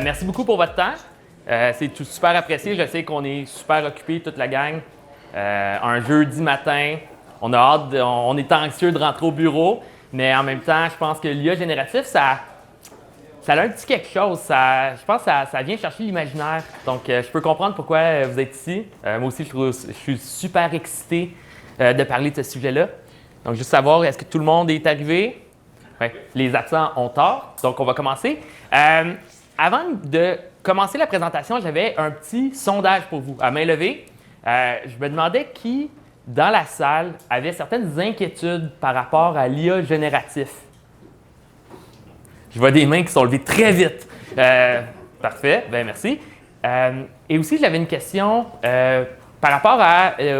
Merci beaucoup pour votre temps. C'est tout super apprécié. Je sais qu'on est super occupés, toute la gang. Un jeudi matin, on a hâte, on est anxieux de rentrer au bureau, mais en même temps, je pense que l'IA génératif, ça a un petit quelque chose. Je pense que ça vient chercher l'imaginaire. Donc, je peux comprendre pourquoi vous êtes ici. Moi aussi, je suis super excité de parler de ce sujet-là. Donc, juste savoir, est-ce que tout le monde est arrivé? Ouais, les absents ont tort. Donc, on va commencer. Avant de commencer la présentation, j'avais un petit sondage pour vous, à main levée. Je me demandais qui, dans la salle, avait certaines inquiétudes par rapport à l'IA génératif. Je vois des mains qui sont levées très vite. Parfait, bien merci. Et aussi, j'avais une question par rapport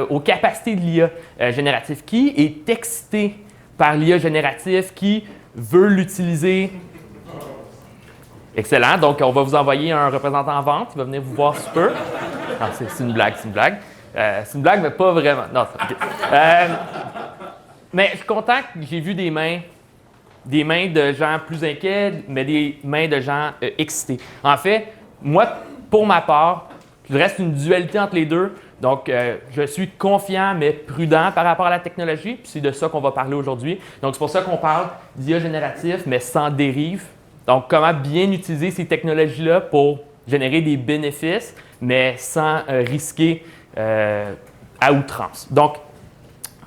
aux capacités de l'IA génératif. Qui est excité par l'IA génératif? Qui veut l'utiliser? Excellent. Donc, on va vous envoyer un représentant en vente. Il va venir vous voir sous peu. Non, c'est une blague, c'est une blague. C'est une blague, mais pas vraiment. Non, okay. Mais je suis content que j'ai vu des mains de gens plus inquiets, mais des mains de gens excités. En fait, moi, pour ma part, il reste une dualité entre les deux. Donc, je suis confiant, mais prudent par rapport à la technologie. Puis c'est de ça qu'on va parler aujourd'hui. Donc, c'est pour ça qu'on parle d'IA génératif, mais sans dérive. Donc, comment bien utiliser ces technologies-là pour générer des bénéfices, mais sans risquer à outrance. Donc,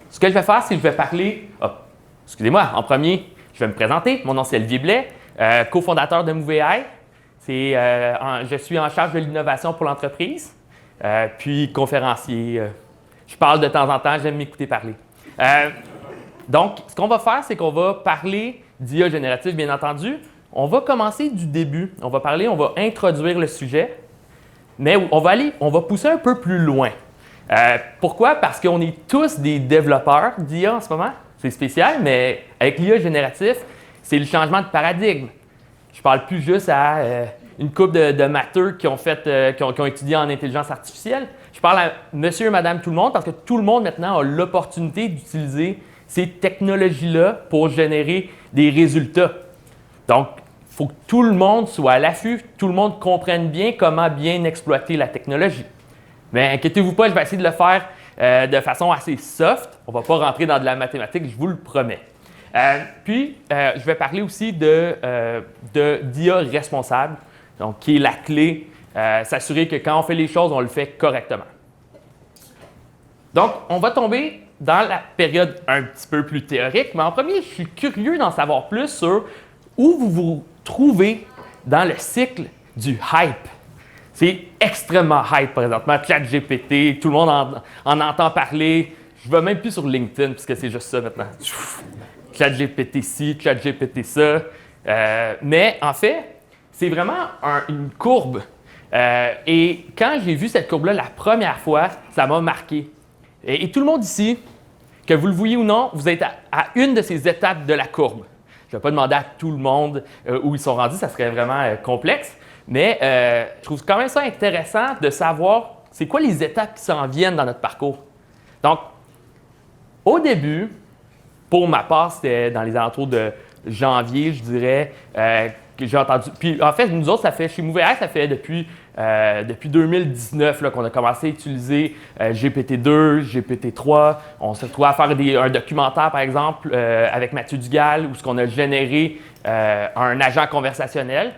ce que je vais faire, c'est que je vais parler... excusez-moi, en premier, je vais me présenter. Mon nom, c'est Olivier Blais, cofondateur de MoveAI. Je suis en charge de l'innovation pour l'entreprise, puis conférencier. Je parle de temps en temps, j'aime m'écouter parler. Donc, ce qu'on va faire, c'est qu'on va parler d'IA générative, bien entendu. On va commencer du début. On va introduire le sujet, mais on va pousser un peu plus loin. Pourquoi? Parce qu'on est tous des développeurs d'IA en ce moment. C'est spécial, mais avec l'IA génératif, c'est le changement de paradigme. Je ne parle plus juste à une couple de matheux qui ont étudié en intelligence artificielle. Je parle à monsieur et madame tout le monde parce que tout le monde maintenant a l'opportunité d'utiliser ces technologies-là pour générer des résultats. Donc, il faut que tout le monde soit à l'affût, tout le monde comprenne bien comment bien exploiter la technologie. Mais inquiétez-vous pas, je vais essayer de le faire de façon assez soft. On ne va pas rentrer dans de la mathématique, je vous le promets. Puis, je vais parler aussi d'IA responsable, donc qui est la clé, s'assurer que quand on fait les choses, on le fait correctement. Donc, on va tomber dans la période un petit peu plus théorique, mais en premier, je suis curieux d'en savoir plus sur où vous vous trouvez dans le cycle du hype. C'est extrêmement hype présentement. ChatGPT, tout le monde en entend parler. Je ne vais même plus sur LinkedIn puisque c'est juste ça maintenant. ChatGPT ci, ChatGPT ça. Mais en fait, c'est vraiment une courbe. Et quand j'ai vu cette courbe-là la première fois, ça m'a marqué. Et tout le monde ici, que vous le voyez ou non, vous êtes à une de ces étapes de la courbe. Je ne vais pas demander à tout le monde où ils sont rendus, ça serait vraiment complexe. Mais je trouve quand même ça intéressant de savoir c'est quoi les étapes qui s'en viennent dans notre parcours. Donc, au début, pour ma part, c'était dans les alentours de janvier, je dirais, que j'ai entendu. Puis en fait, nous autres, ça fait chez MoveAI, ça fait depuis 2019 là, qu'on a commencé à utiliser GPT-2, GPT-3. On s'est retrouvé à faire un documentaire, par exemple, avec Mathieu Dugal, où on a généré un agent conversationnel.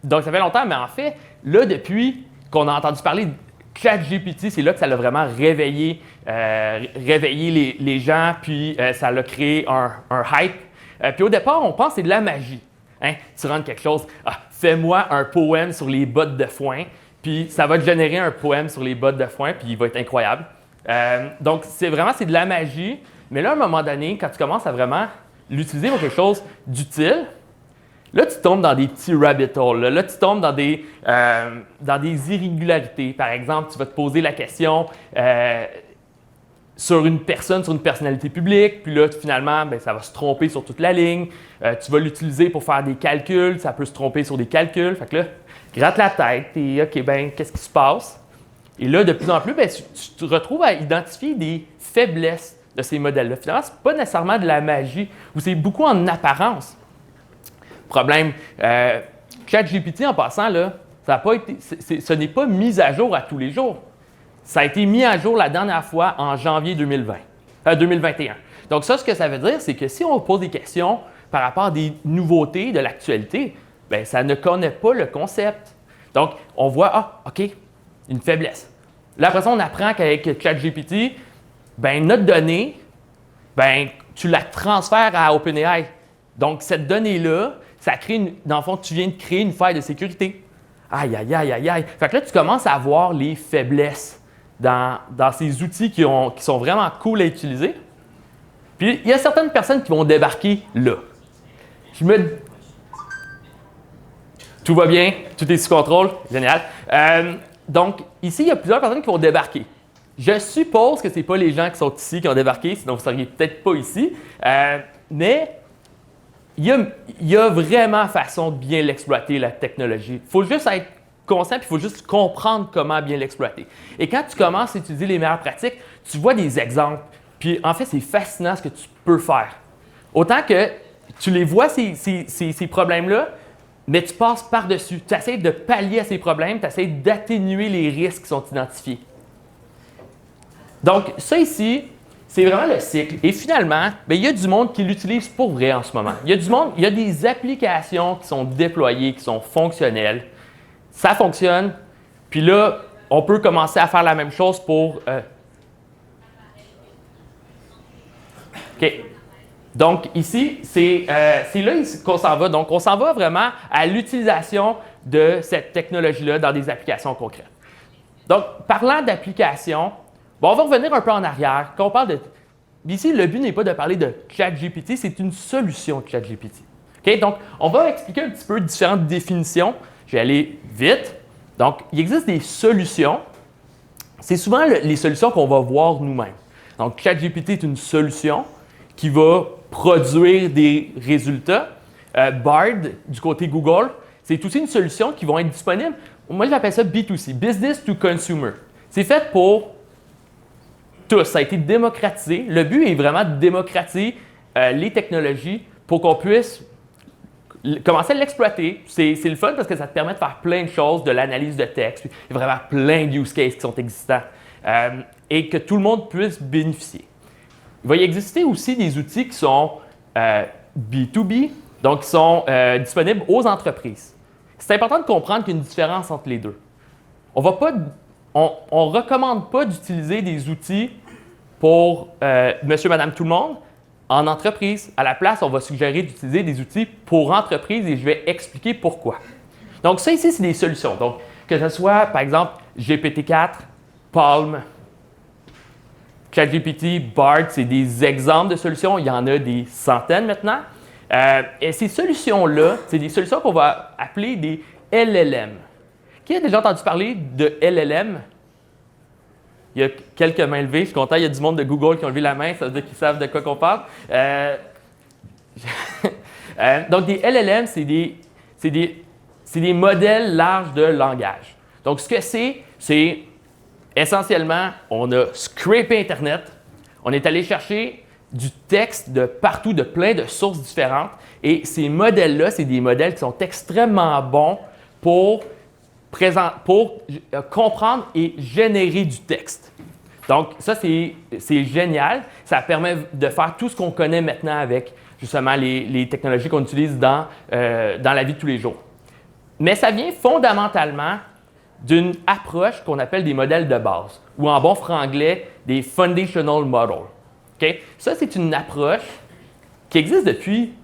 Donc, ça fait longtemps, mais en fait, là, depuis qu'on a entendu parler de ChatGPT, c'est là que ça l'a vraiment réveillé les gens, puis ça a créé un hype. Puis au départ, on pense que c'est de la magie. Hein? Tu rentres quelque chose, fais-moi un poème sur les bottes de foin, puis ça va te générer un poème sur les bottes de foin, puis il va être incroyable. Donc, c'est de la magie, mais là, à un moment donné, quand tu commences à vraiment l'utiliser pour quelque chose d'utile, là, tu tombes dans des petits rabbit holes. Là, tu tombes dans des irrégularités. Par exemple, tu vas te poser la question sur une personnalité publique, puis là, finalement, ça va se tromper sur toute la ligne. Tu vas l'utiliser pour faire des calculs, ça peut se tromper sur des calculs. Fait que là, gratte la tête et OK, qu'est-ce qui se passe? Et là, de plus en plus, tu te retrouves à identifier des faiblesses de ces modèles-là. Finalement, ce n'est pas nécessairement de la magie, ou c'est beaucoup en apparence. Problème ChatGPT, en passant, là, ça a pas été, ce n'est pas mis à jour à tous les jours. Ça a été mis à jour la dernière fois en janvier 2021. Donc ça, ce que ça veut dire, c'est que si on pose des questions par rapport à des nouveautés de l'actualité, bien, ça ne connaît pas le concept. Donc, on voit, ah, OK, une faiblesse. Là, après ça, on apprend qu'avec ChatGPT, bien, notre donnée, bien, tu la transfères à OpenAI. Donc, cette donnée-là, ça crée, dans le fond, tu viens de créer une faille de sécurité. Aïe, aïe, aïe, aïe, aïe. Fait que là, tu commences à voir les faiblesses dans ces outils qui sont vraiment cool à utiliser. Puis, il y a certaines personnes qui vont débarquer là. Tout va bien, tout est sous contrôle, génial. Donc, ici, il y a plusieurs personnes qui vont débarquer. Je suppose que ce n'est pas les gens qui sont ici qui ont débarqué, sinon vous ne seriez peut-être pas ici. Mais il y a vraiment façon de bien l'exploiter, la technologie. Il faut juste être conscient, puis il faut juste comprendre comment bien l'exploiter. Et quand tu commences à utiliser les meilleures pratiques, tu vois des exemples. Puis en fait, c'est fascinant ce que tu peux faire. Autant que tu les vois, ces problèmes-là, mais tu passes par-dessus. Tu essaies de pallier à ces problèmes, tu essaies d'atténuer les risques qui sont identifiés. Donc, ça ici, c'est vraiment le cycle. Et finalement, bien, il y a du monde qui l'utilise pour vrai en ce moment. Il y a des applications qui sont déployées, qui sont fonctionnelles. Ça fonctionne. Puis là, on peut commencer à faire la même chose pour... OK. Donc, ici, c'est là qu'on s'en va. Donc, on s'en va vraiment à l'utilisation de cette technologie-là dans des applications concrètes. Donc, parlant d'applications, bon, on va revenir un peu en arrière. Quand on parle de... Ici, le but n'est pas de parler de ChatGPT, c'est une solution de ChatGPT. OK? Donc, on va expliquer un petit peu différentes définitions. Je vais aller vite. Donc, il existe des solutions. C'est souvent les solutions qu'on va voir nous-mêmes. Donc, ChatGPT est une solution qui va produire des résultats. Bard, du côté Google, c'est aussi une solution qui va être disponible. Moi, j'appelle ça B2C, Business to Consumer. C'est fait pour tous. Ça a été démocratisé. Le but est vraiment de démocratiser les technologies pour qu'on puisse commencer à l'exploiter. C'est le fun parce que ça te permet de faire plein de choses, de l'analyse de texte. Il y a vraiment plein de use cases qui sont existants et que tout le monde puisse bénéficier. Il va y exister aussi des outils qui sont B2B, donc qui sont disponibles aux entreprises. C'est important de comprendre qu'il y a une différence entre les deux. On ne recommande pas d'utiliser des outils pour monsieur, madame, tout le monde en entreprise. À la place, on va suggérer d'utiliser des outils pour entreprise et je vais expliquer pourquoi. Donc, ça ici, c'est des solutions. Donc, que ce soit, par exemple, GPT-4, Palm, ChatGPT, Bard, c'est des exemples de solutions. Il y en a des centaines maintenant. Et ces solutions-là, c'est des solutions qu'on va appeler des LLM. Qui a déjà entendu parler de LLM? Il y a quelques mains levées. Je suis content, il y a du monde de Google qui ont levé la main. Ça veut dire qu'ils savent de quoi qu'on parle. Donc, des LLM, c'est des modèles larges de langage. Donc, ce que c'est essentiellement, on a scrapé Internet, on est allé chercher du texte de partout, de plein de sources différentes. Et ces modèles-là, c'est des modèles qui sont extrêmement bons pour comprendre et générer du texte. Donc, ça, c'est génial. Ça permet de faire tout ce qu'on connaît maintenant avec justement les technologies qu'on utilise dans la vie de tous les jours. Mais ça vient fondamentalement d'une approche qu'on appelle des modèles de base, ou en bon franglais, des foundational models. Okay? Ça, c'est une approche qui existe depuis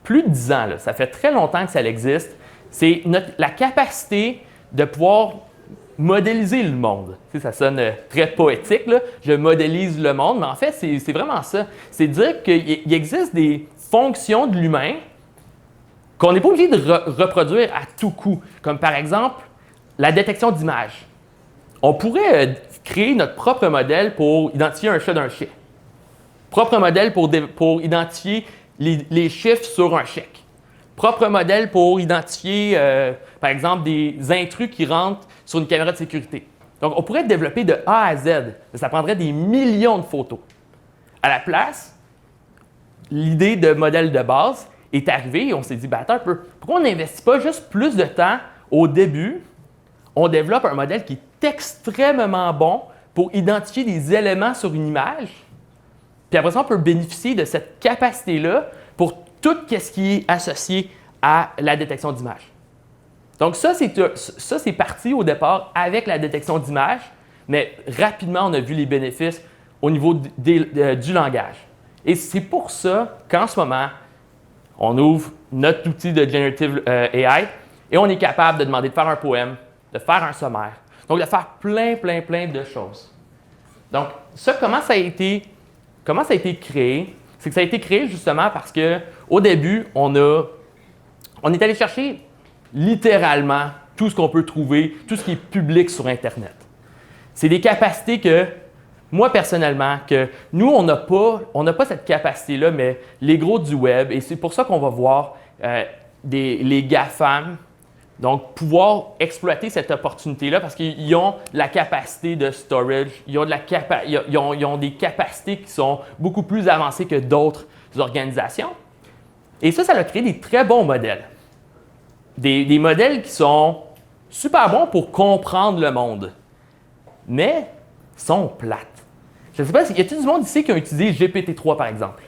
plus de 10 ans. Là. Ça fait très longtemps que ça existe. C'est la capacité de pouvoir modéliser le monde. Tu sais, ça sonne très poétique, là. Je modélise le monde, mais en fait, c'est vraiment ça. C'est dire qu'il existe des fonctions de l'humain qu'on n'est pas obligé de reproduire à tout coup, comme par exemple la détection d'images. On pourrait créer notre propre modèle pour identifier un chat d'un chien. Propre modèle pour identifier les chiffres sur un chèque. Propre modèle pour identifier, par exemple, des intrus qui rentrent sur une caméra de sécurité. Donc, on pourrait développer de A à Z. Ça prendrait des millions de photos. À la place, l'idée de modèle de base est arrivé et on s'est dit, ben, attends un peu, pourquoi on n'investit pas juste plus de temps au début? On développe un modèle qui est extrêmement bon pour identifier des éléments sur une image. Puis après ça, on peut bénéficier de cette capacité-là pour tout ce qui est associé à la détection d'images. Donc ça, c'est parti au départ avec la détection d'images, mais rapidement, on a vu les bénéfices au niveau du langage. Et c'est pour ça qu'en ce moment, on ouvre notre outil de Generative AI et on est capable de demander de faire un poème, de faire un sommaire, donc de faire plein de choses. Donc ça, comment ça a été créé? C'est que ça a été créé justement parce qu'au début, on est allé chercher littéralement tout ce qu'on peut trouver, tout ce qui est public sur Internet. C'est des capacités que, moi personnellement, que nous, on n'a pas cette capacité-là, mais les gros du web, et c'est pour ça qu'on va voir les GAFAM, donc pouvoir exploiter cette opportunité-là parce qu'ils ont la capacité de storage, ils ont des capacités qui sont beaucoup plus avancées que d'autres organisations. Et ça a créé des très bons modèles. Des modèles qui sont super bons pour comprendre le monde, mais sont plates. Je ne sais pas, y a-t-il du monde ici qui a utilisé GPT-3 par exemple?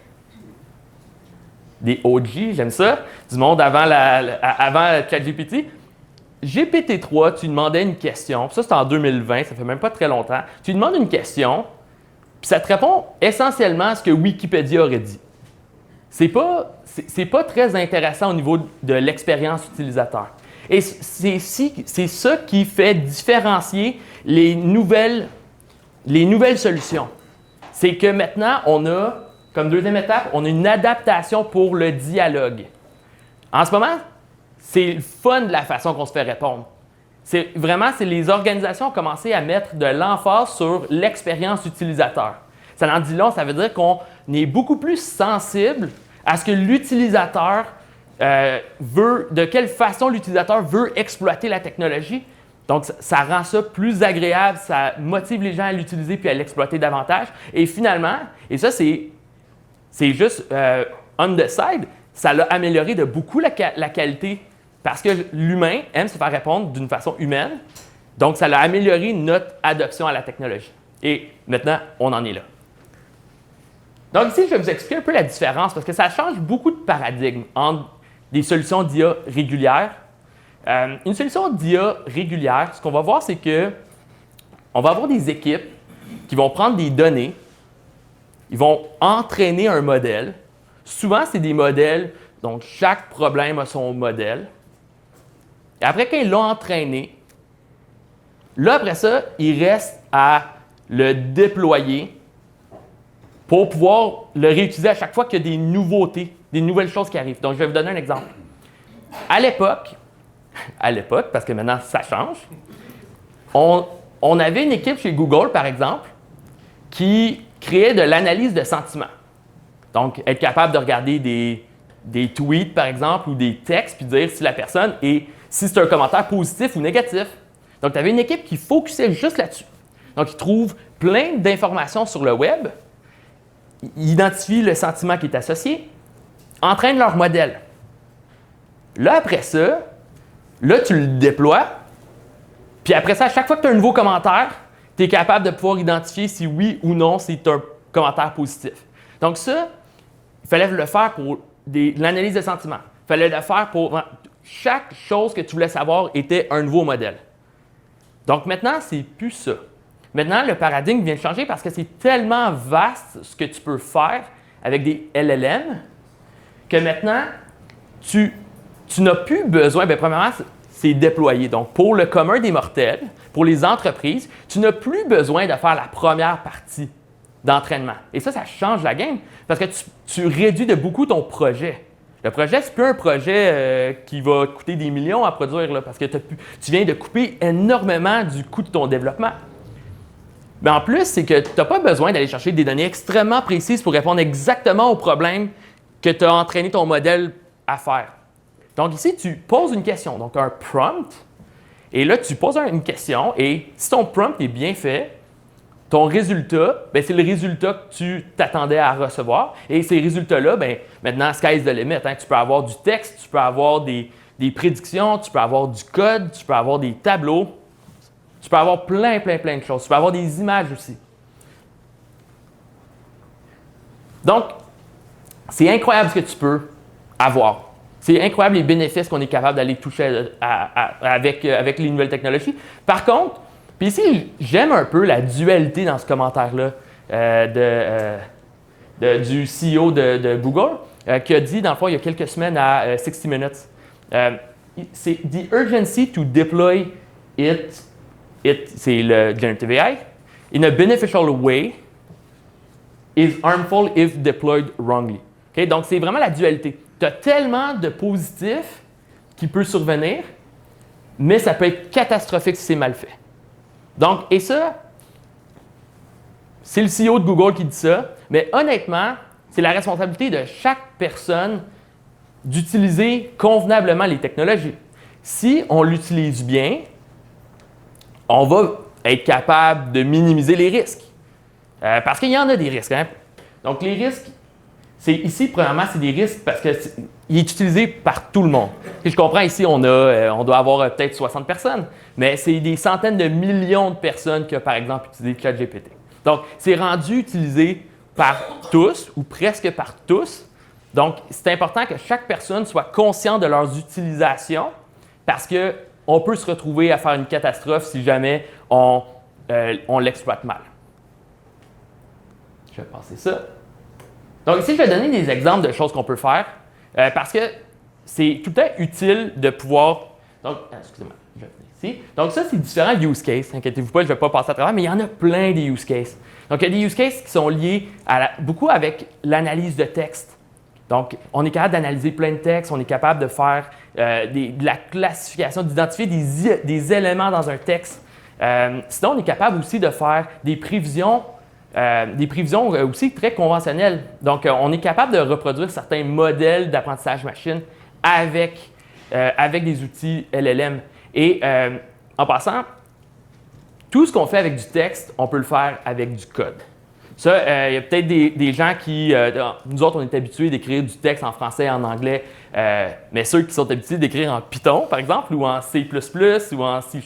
Des OG, j'aime ça. Du monde avant ChatGPT. GPT-3, tu lui demandais une question, puis ça c'est en 2020, ça fait même pas très longtemps. Tu lui demandes une question, puis ça te répond essentiellement à ce que Wikipédia aurait dit. C'est pas très intéressant au niveau de l'expérience utilisateur. Et c'est ça qui fait différencier les nouvelles solutions. C'est que maintenant, on a, comme deuxième étape, on a une adaptation pour le dialogue. En ce moment, c'est le fun de la façon qu'on se fait répondre. Les organisations ont commencé à mettre de l'emphase sur l'expérience utilisateur. Ça en dit long, ça veut dire qu'on est beaucoup plus sensible à ce que l'utilisateur de quelle façon l'utilisateur veut exploiter la technologie. Donc, ça rend ça plus agréable, ça motive les gens à l'utiliser puis à l'exploiter davantage. Et finalement, et ça, c'est juste on the side, ça l'a amélioré de beaucoup la qualité parce que l'humain aime se faire répondre d'une façon humaine. Donc, ça l'a amélioré notre adoption à la technologie. Et maintenant, on en est là. Donc ici, je vais vous expliquer un peu la différence parce que ça change beaucoup de paradigmes entre des solutions d'IA régulières. Une solution d'IA régulière, ce qu'on va voir, c'est qu'on va avoir des équipes qui vont prendre des données, ils vont entraîner un modèle. Souvent, c'est des modèles, donc chaque problème a son modèle. Et après, quand ils l'ont entraîné, là, après ça, il reste à le déployer pour pouvoir le réutiliser à chaque fois qu'il y a des nouveautés, des nouvelles choses qui arrivent. Donc, je vais vous donner un exemple. À l'époque, parce que maintenant, ça change, on avait une équipe chez Google, par exemple, qui créait de l'analyse de sentiments. Donc, être capable de regarder des tweets, par exemple, ou des textes, puis dire si la personne si c'est un commentaire positif ou négatif. Donc, tu avais une équipe qui focusait juste là-dessus. Donc, ils trouvent plein d'informations sur le web, ils identifient le sentiment qui est associé, entraînent leur modèle. Là, après ça, tu le déploies, puis après ça, à chaque fois que tu as un nouveau commentaire, tu es capable de pouvoir identifier si oui ou non c'est un commentaire positif. Donc ça, il fallait le faire pour l'analyse de sentiments. Il fallait le faire pour... Chaque chose que tu voulais savoir était un nouveau modèle. Donc maintenant, c'est plus ça. Maintenant, le paradigme vient de changer parce que c'est tellement vaste ce que tu peux faire avec des LLM que maintenant, tu n'as plus besoin, premièrement, c'est déployé. Donc, pour le commun des mortels, pour les entreprises, tu n'as plus besoin de faire la première partie d'entraînement. Et ça change la game parce que tu réduis de beaucoup ton projet. Le projet, ce n'est plus un projet qui va coûter des millions à produire là, parce que tu viens de couper énormément du coût de ton développement. Mais en plus, c'est que tu n'as pas besoin d'aller chercher des données extrêmement précises pour répondre exactement au problème que tu as entraîné ton modèle à faire. Donc ici, tu poses une question, donc un prompt, et là, tu poses une question, et si ton prompt est bien fait, ton résultat, ben, c'est le résultat que tu t'attendais à recevoir. Et ces résultats-là, ben, maintenant, sky's the limit. Hein. Tu peux avoir du texte, tu peux avoir des prédictions, tu peux avoir du code, tu peux avoir des tableaux, tu peux avoir plein de choses. Tu peux avoir des images aussi. Donc, c'est incroyable ce que tu peux avoir. C'est incroyable les bénéfices qu'on est capable d'aller toucher avec les nouvelles technologies. Par contre, puis ici, j'aime un peu la dualité dans ce commentaire-là du CEO de Google, qui a dit, dans le fond, il y a quelques semaines à 60 Minutes, c'est « The urgency to deploy it c'est le Generative AI, in a beneficial way is harmful if deployed wrongly. » Okay? Donc, c'est vraiment la dualité. Tu as tellement de positifs qui peuvent survenir, mais ça peut être catastrophique si c'est mal fait. Donc, et ça, c'est le CEO de Google qui dit ça, mais honnêtement, c'est la responsabilité de chaque personne d'utiliser convenablement les technologies. Si on l'utilise bien, on va être capable de minimiser les risques. Parce qu'il y en a des risques. Hein? Donc, les risques, ici, premièrement, c'est des risques parce qu'il est utilisé par tout le monde. Et je comprends, ici, on doit avoir peut-être 60 personnes, mais c'est des centaines de millions de personnes qui ont, par exemple, utilisé ChatGPT. Donc, c'est rendu utilisé par tous ou presque par tous. Donc, c'est important que chaque personne soit consciente de leurs utilisations parce qu'on peut se retrouver à faire une catastrophe si jamais on l'exploite mal. Je vais passer ça. Donc, ici, je vais donner des exemples de choses qu'on peut faire parce que c'est tout le temps utile de pouvoir. Donc, excusez-moi, je vais venir ici. Donc, ça, c'est différents use cases. Inquiétez-vous pas, je ne vais pas passer à travers, mais il y en a plein des use cases. Donc, il y a des use cases qui sont liés beaucoup avec l'analyse de texte. Donc, on est capable d'analyser plein de textes, on est capable de faire de la classification, d'identifier des éléments dans un texte. Sinon, on est capable aussi de faire des prévisions aussi très conventionnelles. Donc, on est capable de reproduire certains modèles d'apprentissage machine avec des outils LLM. Et en passant, tout ce qu'on fait avec du texte, on peut le faire avec du code. Ça, il y a peut-être des gens qui, nous autres, on est habitués d'écrire du texte en français et en anglais, mais ceux qui sont habitués d'écrire en Python, par exemple, ou en C++ ou en C#,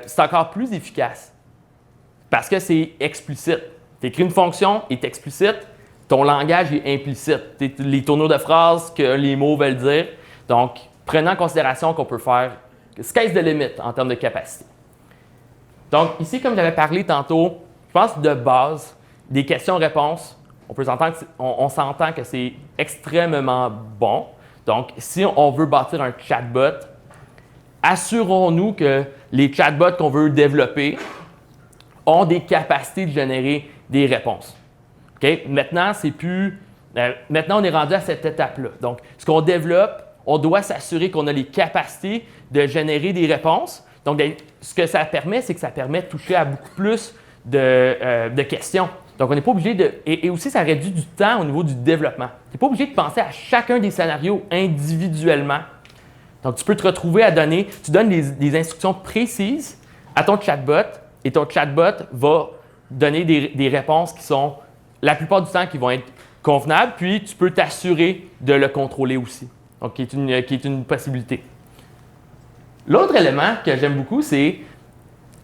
c'est encore plus efficace parce que c'est explicite. Tu écris une fonction, elle est explicite, ton langage est implicite. Les tournures de phrases que les mots veulent dire. Donc, prenez en considération qu'on peut faire sky's the limit en termes de capacité. Donc, ici, comme j'avais parlé tantôt, je pense de base, des questions-réponses, on s'entend que c'est extrêmement bon. Donc, si on veut bâtir un chatbot, assurons-nous que les chatbots qu'on veut développer ont des capacités de générer des réponses. Okay? Maintenant, maintenant, on est rendu à cette étape-là. Donc, ce qu'on développe, on doit s'assurer qu'on a les capacités de générer des réponses. Donc, ce que ça permet, c'est que ça permet de toucher à beaucoup plus de questions. Donc, on n'est pas obligé de. Et aussi, ça réduit du temps au niveau du développement. Tu n'es pas obligé de penser à chacun des scénarios individuellement. Donc, tu peux te retrouver à donner. Tu donnes des instructions précises à ton chatbot et ton chatbot va donner des réponses qui sont, la plupart du temps, qui vont être convenables, puis tu peux t'assurer de le contrôler aussi. Donc, qui est une possibilité. L'autre élément que j'aime beaucoup, c'est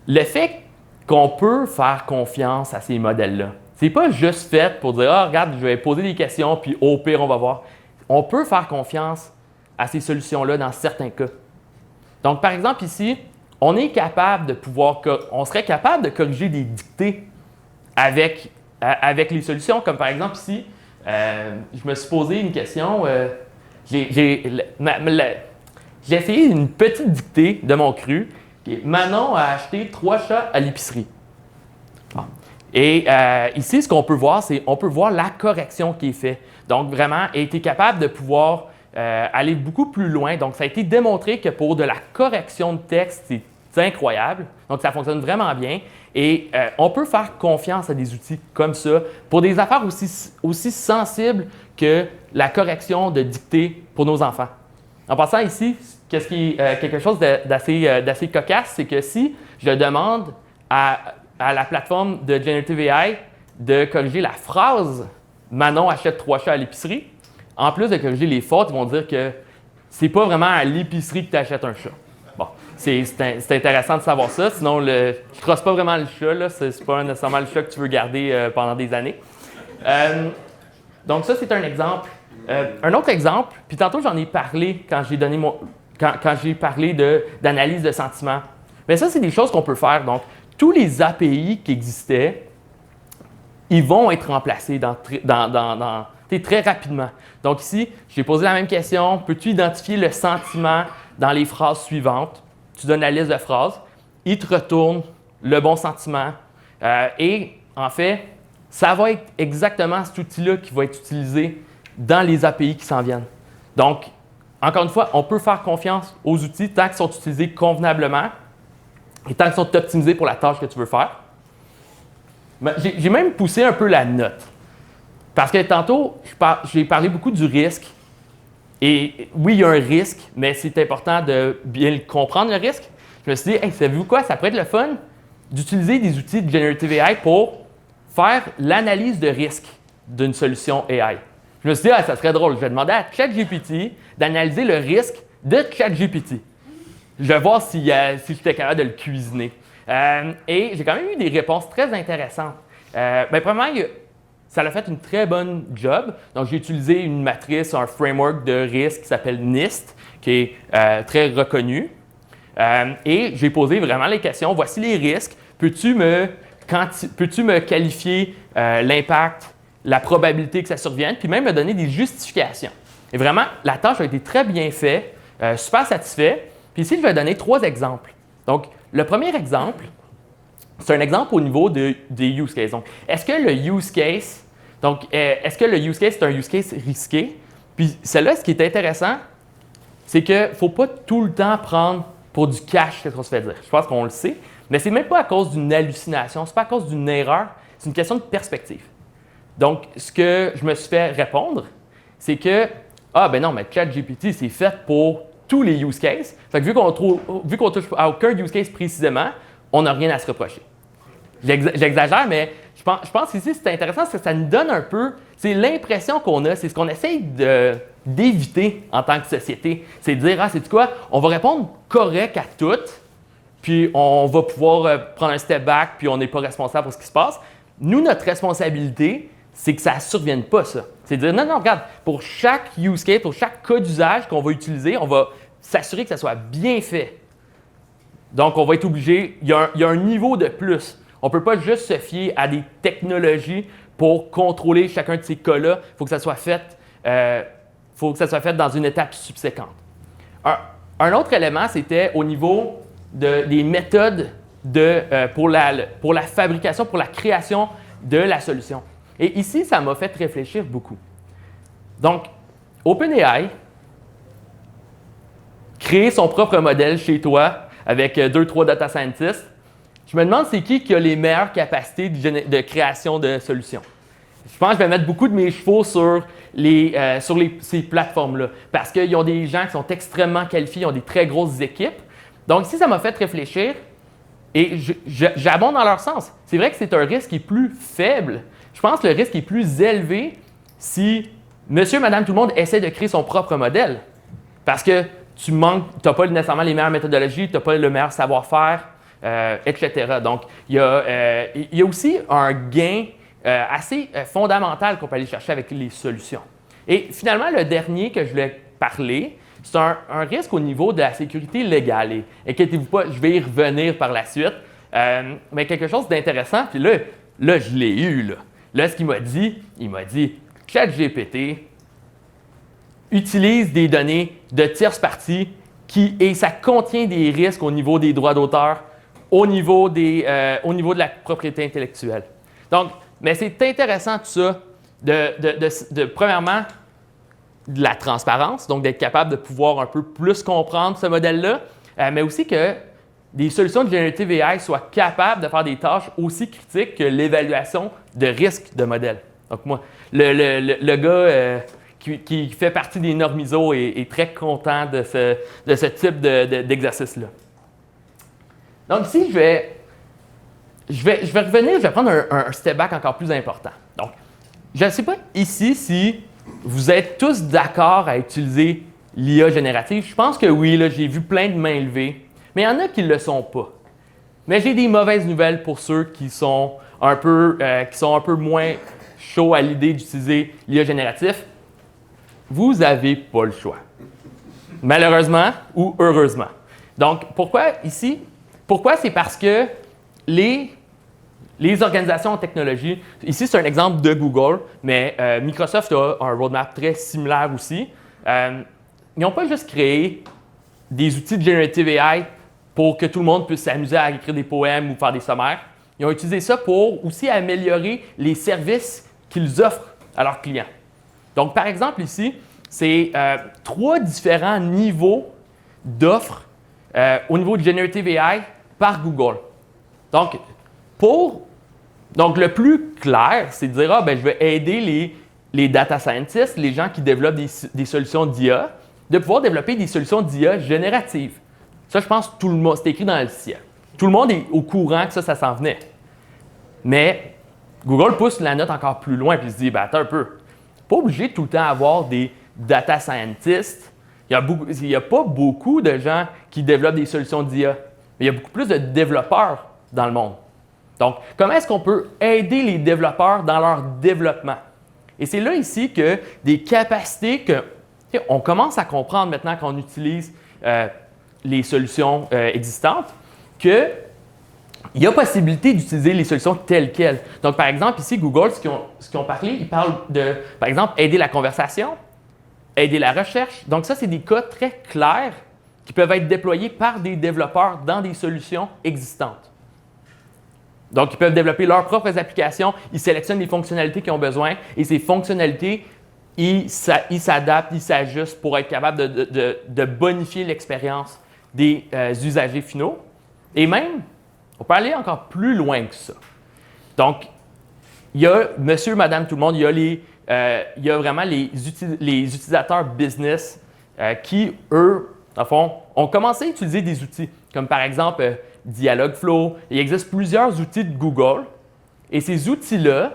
le fait qu'on peut faire confiance à ces modèles-là. Ce n'est pas juste fait pour dire « Ah, regarde, je vais poser des questions, puis au pire, on va voir. » On peut faire confiance à ces solutions-là dans certains cas. Donc, par exemple, ici, on serait capable de corriger des dictées avec les solutions, comme par exemple ici, je me suis posé une question. J'ai essayé une petite dictée de mon cru. Manon a acheté 3 chats à l'épicerie. Bon. Et ici, ce qu'on peut voir, c'est qu'on peut voir la correction qui est faite. Donc, vraiment, elle a été capable de pouvoir aller beaucoup plus loin. Donc, ça a été démontré que pour de la correction de texte, c'est incroyable. Donc, ça fonctionne vraiment bien. Et on peut faire confiance à des outils comme ça pour des affaires aussi sensibles que la correction de dictée pour nos enfants. En passant ici, qu'est-ce qui est quelque chose d'assez cocasse, c'est que si je demande à la plateforme de Generative AI de corriger la phrase « Manon achète 3 chats à l'épicerie ». En plus de corriger les fautes, ils vont dire que c'est pas vraiment à l'épicerie que tu achètes un chat. Bon, c'est intéressant de savoir ça. Sinon, je ne trosse pas vraiment le chat. Ce n'est pas nécessairement le chat que tu veux garder pendant des années. Donc ça, c'est un exemple. Un autre exemple, puis tantôt j'en ai parlé quand j'ai donné quand j'ai parlé d'analyse de sentiments. Mais ça, c'est des choses qu'on peut faire. Donc, tous les API qui existaient, ils vont être remplacés très rapidement. Donc ici, j'ai posé la même question. Peux-tu identifier le sentiment dans les phrases suivantes? Tu donnes la liste de phrases. Il te retourne le bon sentiment. Et en fait, ça va être exactement cet outil-là qui va être utilisé dans les API qui s'en viennent. Donc, encore une fois, on peut faire confiance aux outils tant qu'ils sont utilisés convenablement et tant qu'ils sont optimisés pour la tâche que tu veux faire. J'ai même poussé un peu la note. Parce que tantôt, j'ai parlé beaucoup du risque. Et oui, il y a un risque, mais c'est important de bien comprendre, le risque. Je me suis dit, hey, savez-vous quoi? Ça pourrait être le fun d'utiliser des outils de Generative AI pour faire l'analyse de risque d'une solution AI. Je me suis dit, ça serait drôle. Je vais demander à ChatGPT d'analyser le risque de ChatGPT. Je vais voir si j'étais capable de le cuisiner. Et j'ai quand même eu des réponses très intéressantes. Premièrement, ça a fait une très bonne job. Donc, j'ai utilisé une matrice, un framework de risque qui s'appelle NIST, qui est très reconnu. Et j'ai posé vraiment les questions. Voici les risques. Peux-tu me qualifier l'impact, la probabilité que ça survienne, puis même me donner des justifications. Et vraiment, la tâche a été très bien faite, super satisfait. Puis ici, je vais donner 3 exemples. Donc, le premier exemple, c'est un exemple au niveau des use cases. Donc, est-ce que le use case est un use case risqué? Puis celle-là, ce qui est intéressant, c'est qu'il ne faut pas tout le temps prendre pour du cash ce qu'on se fait dire. Je pense qu'on le sait, mais ce n'est même pas à cause d'une hallucination, ce n'est pas à cause d'une erreur, c'est une question de perspective. Donc, ce que je me suis fait répondre, c'est que non, mais ChatGPT, c'est fait pour tous les use cases. Fait que vu qu'on touche à aucun use case précisément, on n'a rien à se reprocher. J'exagère, mais je pense qu'ici, c'est intéressant parce que ça nous donne un peu, c'est l'impression qu'on a, c'est ce qu'on essaye d'éviter en tant que société. C'est de dire, c'est quoi, on va répondre correct à tout, puis on va pouvoir prendre un step back, puis on n'est pas responsable pour ce qui se passe. Nous, notre responsabilité, c'est que ça ne survienne pas, ça. C'est de dire, non, regarde, pour chaque use case, pour chaque cas d'usage qu'on va utiliser, on va s'assurer que ça soit bien fait. Donc, on va être obligé, il y a un niveau de plus. On ne peut pas juste se fier à des technologies pour contrôler chacun de ces cas-là. Il faut que ça soit fait, dans une étape subséquente. Un autre élément, c'était au niveau des méthodes pour la fabrication, pour la création de la solution. Et ici, ça m'a fait réfléchir beaucoup. Donc, OpenAI, créer son propre modèle chez toi avec 2-3 data scientists, je me demande c'est qui a les meilleures capacités de création de solutions. Je pense que je vais mettre beaucoup de mes chevaux sur ces plateformes-là parce qu'ils ont des gens qui sont extrêmement qualifiés, ils ont des très grosses équipes. Donc ici, ça m'a fait réfléchir et j'abonde dans leur sens. C'est vrai que c'est un risque qui est plus faible. Je pense que le risque est plus élevé si monsieur, madame, tout le monde essaie de créer son propre modèle. Parce que tu n'as pas nécessairement les meilleures méthodologies, tu n'as pas le meilleur savoir-faire, etc. Donc, il y a aussi un gain assez fondamental qu'on peut aller chercher avec les solutions. Et finalement, le dernier que je voulais parler, c'est un risque au niveau de la sécurité légale. Et inquiétez-vous pas, je vais y revenir par la suite. Mais quelque chose d'intéressant, puis là, je l'ai eu. Là, ce qu'il m'a dit, ChatGPT utilise des données de tierces parties et ça contient des risques au niveau des droits d'auteur, au niveau de la propriété intellectuelle. Donc, mais c'est intéressant tout ça, premièrement, de la transparence, donc d'être capable de pouvoir un peu plus comprendre ce modèle-là, mais aussi que des solutions de Generative AI soient capables de faire des tâches aussi critiques que l'évaluation de risque de modèle. Donc moi, le gars qui fait partie des normes ISO est très content de ce type d'exercice-là. Donc ici, je je vais revenir, je vais prendre un step back encore plus important. Donc, je ne sais pas ici si vous êtes tous d'accord à utiliser l'IA générative. Je pense que oui, là, j'ai vu plein de mains levées, mais il y en a qui ne le sont pas. Mais j'ai des mauvaises nouvelles pour ceux qui sont un peu moins chauds à l'idée d'utiliser l'IA génératif. Vous n'avez pas le choix. Malheureusement ou heureusement. Donc, pourquoi ici? Pourquoi? C'est parce que les organisations en technologie, ici c'est un exemple de Google, mais Microsoft a un roadmap très similaire aussi. Ils n'ont pas juste créé des outils de Generative AI pour que tout le monde puisse s'amuser à écrire des poèmes ou faire des sommaires. Ils ont utilisé ça pour aussi améliorer les services qu'ils offrent à leurs clients. Donc, par exemple, ici, c'est 3 différents niveaux d'offres au niveau de Generative AI par Google. Donc, le plus clair, c'est de dire, je vais aider les data scientists, les gens qui développent des solutions d'IA, de pouvoir développer des solutions d'IA génératives. Ça, je pense que tout le monde, c'est écrit dans le ciel. Tout le monde est au courant que ça s'en venait. Mais Google pousse la note encore plus loin et se dit, attends un peu, pas obligé tout le temps d'avoir des data scientists. Il n'y a pas beaucoup de gens qui développent des solutions d'IA, mais il y a beaucoup plus de développeurs dans le monde. Donc, comment est-ce qu'on peut aider les développeurs dans leur développement? Et c'est là ici que des capacités on commence à comprendre maintenant qu'on utilise les solutions existantes, qu'il y a possibilité d'utiliser les solutions telles quelles. Donc, par exemple, ici, Google, ce qu'ils ont parlé, ils parlent de, par exemple, aider la conversation, aider la recherche. Donc, ça, c'est des cas très clairs qui peuvent être déployés par des développeurs dans des solutions existantes. Donc, ils peuvent développer leurs propres applications, ils sélectionnent les fonctionnalités qu'ils ont besoin et ces fonctionnalités, ils s'adaptent, ils s'ajustent pour être capables de bonifier l'expérience des usagers finaux. Et même, on peut aller encore plus loin que ça. Donc, il y a monsieur, madame, tout le monde, il y a vraiment les utilisateurs business qui, eux, dans le fond, ont commencé à utiliser des outils, comme par exemple Dialogflow. Il existe plusieurs outils de Google et ces outils-là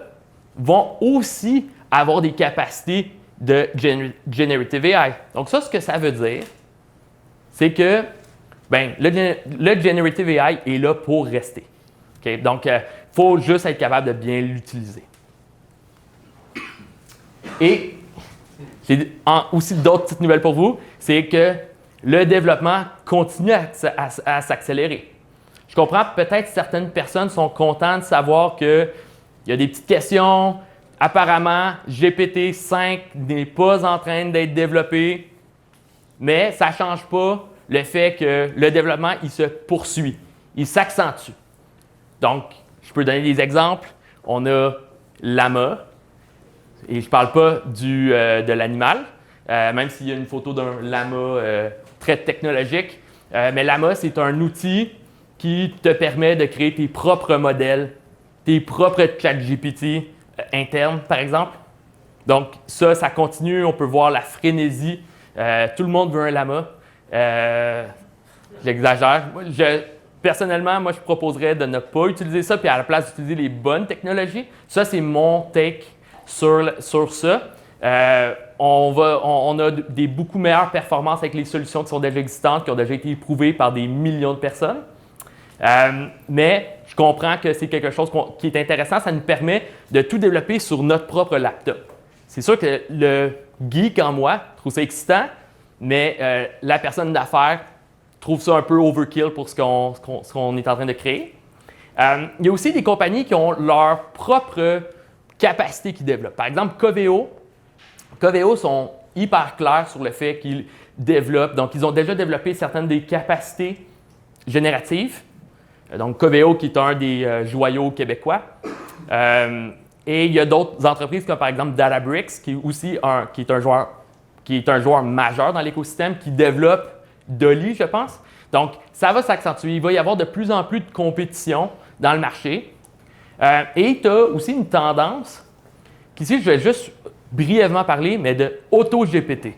vont aussi avoir des capacités de Generative AI. Donc ça, ce que ça veut dire, c'est que le Generative AI est là pour rester. Okay? Donc, il faut juste être capable de bien l'utiliser. Et j'ai aussi d'autres petites nouvelles pour vous, c'est que le développement continue à s'accélérer. Je comprends peut-être certaines personnes sont contentes de savoir qu'il y a des petites questions. Apparemment, GPT-5 n'est pas en train d'être développé, mais ça ne change pas le fait que le développement, il se poursuit, il s'accentue. Donc, je peux donner des exemples. On a Llama, et je ne parle pas de l'animal, même s'il y a une photo d'un lama très technologique. Mais Llama, c'est un outil qui te permet de créer tes propres modèles, tes propres ChatGPT internes, par exemple. Donc, ça continue. On peut voir la frénésie. Tout le monde veut un Llama. J'exagère. Personnellement, moi, je proposerais de ne pas utiliser ça, puis à la place d'utiliser les bonnes technologies. Ça, c'est mon take sur ça. On a des beaucoup meilleures performances avec les solutions qui sont déjà existantes, qui ont déjà été éprouvées par des millions de personnes. Mais je comprends que c'est quelque chose qui est intéressant. Ça nous permet de tout développer sur notre propre laptop. C'est sûr que le geek en moi trouve ça excitant, mais la personne d'affaires trouve ça un peu overkill pour ce qu'on est en train de créer. Il y a aussi des compagnies qui ont leur propre capacité qu'ils développent. Par exemple, Coveo. Coveo sont hyper clairs sur le fait qu'ils développent. Donc, ils ont déjà développé certaines des capacités génératives. Donc, Coveo qui est un des joyaux québécois. Et il y a d'autres entreprises comme par exemple Databricks qui est un joueur majeur dans l'écosystème qui développe Dolly, je pense. Donc, ça va s'accentuer. Il va y avoir de plus en plus de compétition dans le marché. Et tu as aussi une tendance, qu'ici, je vais juste brièvement parler, mais de AutoGPT.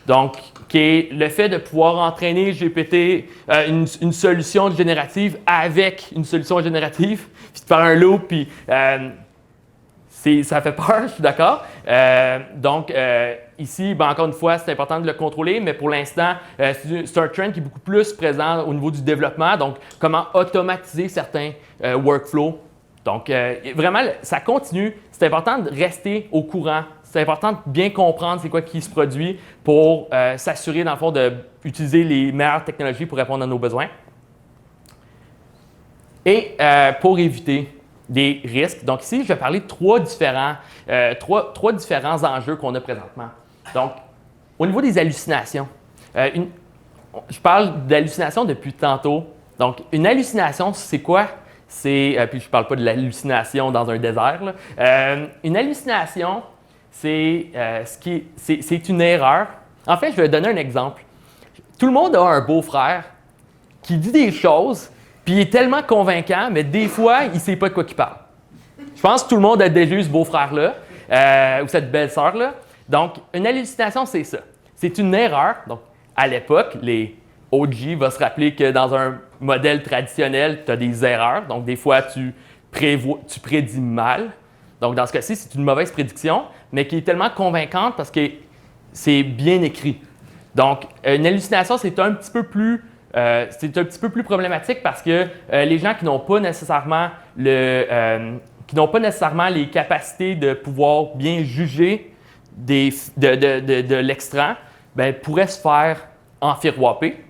Donc, qui est le fait de pouvoir entraîner GPT, une solution générative avec une solution générative. puis de faire un loop, puis ça fait peur, je suis d'accord. Donc, ici, ben, encore une fois, c'est important de le contrôler, mais pour l'instant, c'est un trend qui est beaucoup plus présent au niveau du développement. Donc, comment automatiser certains workflows. Donc, vraiment, ça continue. C'est important de rester au courant. C'est important de bien comprendre c'est quoi qui se produit pour s'assurer, dans le fond, d'utiliser les meilleures technologies pour répondre à nos besoins. Et pour éviter des risques. Donc ici, je vais parler de trois différents enjeux qu'on a présentement. Donc, au niveau des hallucinations, je parle d'hallucinations depuis tantôt. Donc, une hallucination, c'est quoi? Puis je ne parle pas de l'hallucination dans un désert. Une hallucination, c'est une erreur. En fait, je vais donner un exemple. Tout le monde a un beau-frère qui dit des choses, puis il est tellement convaincant, mais des fois, il ne sait pas de quoi il parle. Je pense que tout le monde a déjà eu ce beau-frère-là, ou cette belle-sœur-là. Donc, une hallucination, c'est ça. C'est une erreur. Donc, à l'époque, les OG vont se rappeler que dans un modèle traditionnel, tu as des erreurs. Donc, des fois, tu prédis mal. Donc, dans ce cas-ci, c'est une mauvaise prédiction, mais qui est tellement convaincante parce que c'est bien écrit. Donc, une hallucination, c'est un petit peu plus problématique parce que les gens qui n'ont pas nécessairement les capacités de pouvoir bien juger de l'extrait, ben, pourraient se faire enfiroiper.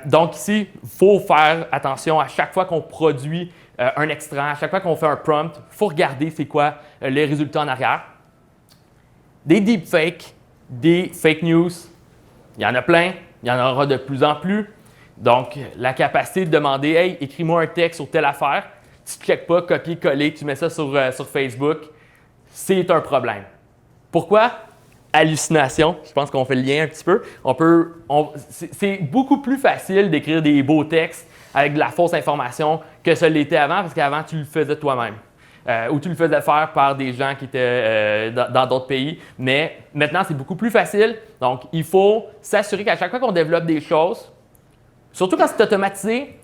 Donc ici, il faut faire attention à chaque fois qu'on produit un extrait, à chaque fois qu'on fait un prompt, il faut regarder c'est quoi les résultats en arrière. Des deepfakes, des fake news, il y en a plein, il y en aura de plus en plus. Donc, la capacité de demander « Hey, écris-moi un texte sur telle affaire », tu ne checkes pas, copier-coller, tu mets ça sur Facebook, c'est un problème. Pourquoi? Hallucination, je pense qu'on fait le lien un petit peu. C'est beaucoup plus facile d'écrire des beaux textes avec de la fausse information que ça l'était avant, parce qu'avant, tu le faisais toi-même. Ou tu le faisais faire par des gens qui étaient dans d'autres pays. Mais maintenant, c'est beaucoup plus facile. Donc, il faut s'assurer qu'à chaque fois qu'on développe des choses, surtout quand c'est automatisé,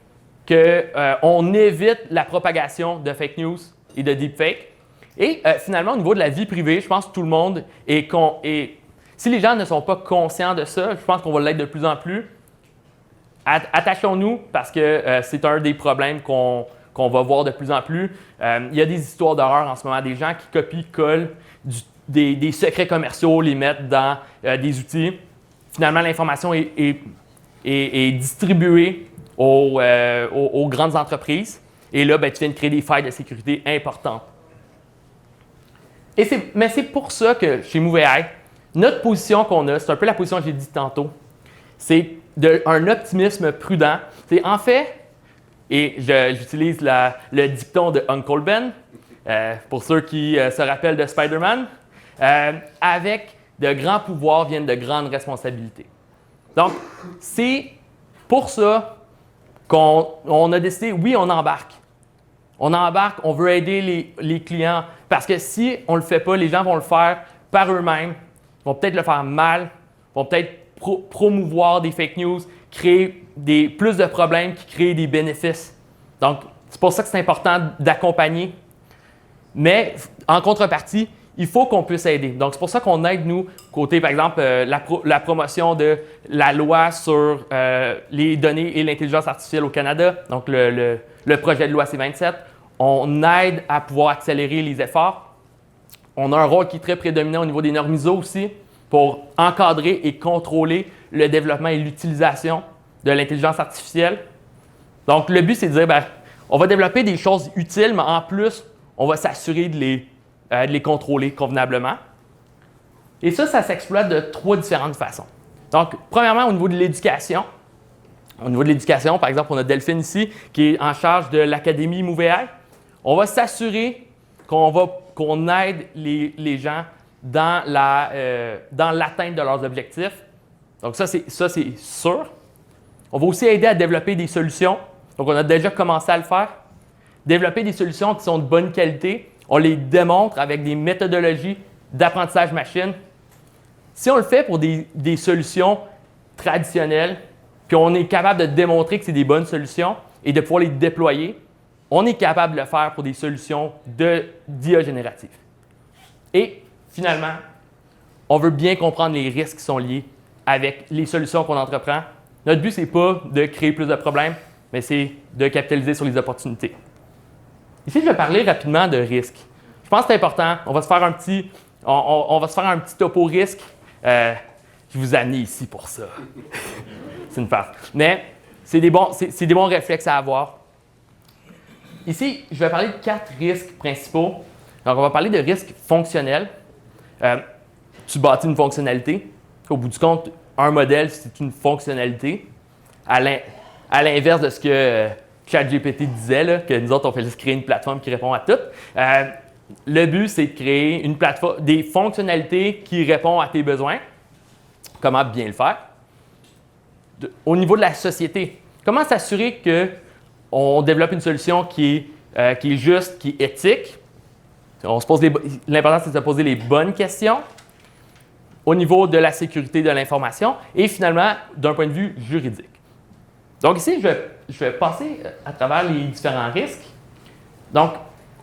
qu'on évite la propagation de fake news et de deepfake. Et finalement, au niveau de la vie privée, je pense que tout le monde si les gens ne sont pas conscients de ça, je pense qu'on va l'être de plus en plus. Attachons-nous parce que c'est un des problèmes qu'on va voir de plus en plus. Il y a des histoires d'horreur en ce moment, des gens qui copient-collent des secrets commerciaux, les mettent dans des outils. Finalement, l'information est distribuée aux grandes entreprises. Et là, ben, tu viens de créer des failles de sécurité importantes. Mais c'est pour ça que chez MoveAI, notre position qu'on a, c'est un peu la position que j'ai dit tantôt, c'est un optimisme prudent. C'est en fait, et j'utilise le dicton de Uncle Ben, pour ceux qui se rappellent de Spider-Man, avec de grands pouvoirs viennent de grandes responsabilités. Donc, c'est pour ça qu'on a décidé, oui, on embarque. On embarque, on veut aider les clients parce que si on ne le fait pas, les gens vont le faire par eux-mêmes, vont peut-être le faire mal, vont peut-être promouvoir des fake news, créer plus de problèmes qui créent des bénéfices. Donc, c'est pour ça que c'est important d'accompagner. Mais en contrepartie, il faut qu'on puisse aider. Donc, c'est pour ça qu'on aide, nous, côté, par exemple, la promotion de la loi sur les données et l'intelligence artificielle au Canada, donc le projet de loi C-27. On aide à pouvoir accélérer les efforts. On a un rôle qui est très prédominant au niveau des normes ISO aussi pour encadrer et contrôler le développement et l'utilisation de l'intelligence artificielle. Donc, le but, c'est de dire, bien, on va développer des choses utiles, mais en plus, on va s'assurer de les contrôler convenablement. Et ça s'exploite de trois différentes façons. Donc, premièrement, au niveau de l'éducation. Au niveau de l'éducation, par exemple, on a Delphine ici qui est en charge de l'Académie MoveAI. On va s'assurer qu'on aide les gens dans l'atteinte de leurs objectifs. Donc, ça, c'est sûr. On va aussi aider à développer des solutions. Donc, on a déjà commencé à le faire. Développer des solutions qui sont de bonne qualité. On les démontre avec des méthodologies d'apprentissage machine. Si on le fait pour des solutions traditionnelles, puis on est capable de démontrer que c'est des bonnes solutions et de pouvoir les déployer, on est capable de le faire pour des solutions d'IA générative. Et finalement, on veut bien comprendre les risques qui sont liés avec les solutions qu'on entreprend. Notre but, ce n'est pas de créer plus de problèmes, mais c'est de capitaliser sur les opportunités. Ici, je vais parler rapidement de risques. Je pense que c'est important. On va se faire un petit topo risque. Je vous ai amené ici pour ça. C'est une farce. Mais c'est des bons réflexes à avoir. Ici, je vais parler de 4 risques principaux. Donc, on va parler de risques fonctionnels. Tu bâtis une fonctionnalité. Au bout du compte, un modèle, c'est une fonctionnalité. À l'inverse de ce que ChatGPT disait, là, que nous autres, on fait juste créer une plateforme qui répond à tout. Le but, c'est de créer une plateforme, des fonctionnalités qui répondent à tes besoins. Comment bien le faire? Au niveau de la société, comment s'assurer qu'on développe une solution qui est juste, qui est éthique? L'important, c'est de se poser les bonnes questions. Au niveau de la sécurité de l'information et finalement, d'un point de vue juridique. Donc ici, je vais passer à travers les différents risques. Donc,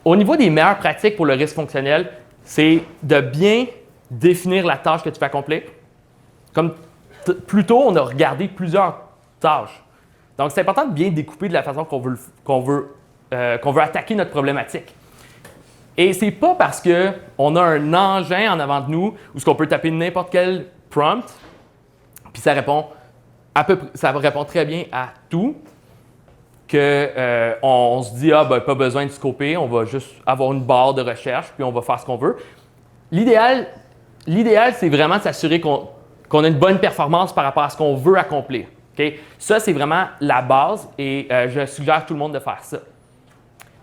au niveau des meilleures pratiques pour le risque fonctionnel, c'est de bien définir la tâche que tu vas accomplir. Comme plus tôt, on a regardé plusieurs tâches. Donc, c'est important de bien découper de la façon qu'on veut attaquer notre problématique. Et c'est pas parce qu'on a un engin en avant de nous où on peut taper n'importe quel prompt, puis ça répond très bien à tout, qu'on se dit pas besoin de scoper, on va juste avoir une barre de recherche, puis on va faire ce qu'on veut. L'idéal, c'est vraiment de s'assurer qu'on a une bonne performance par rapport à ce qu'on veut accomplir. Okay? Ça, c'est vraiment la base et je suggère à tout le monde de faire ça.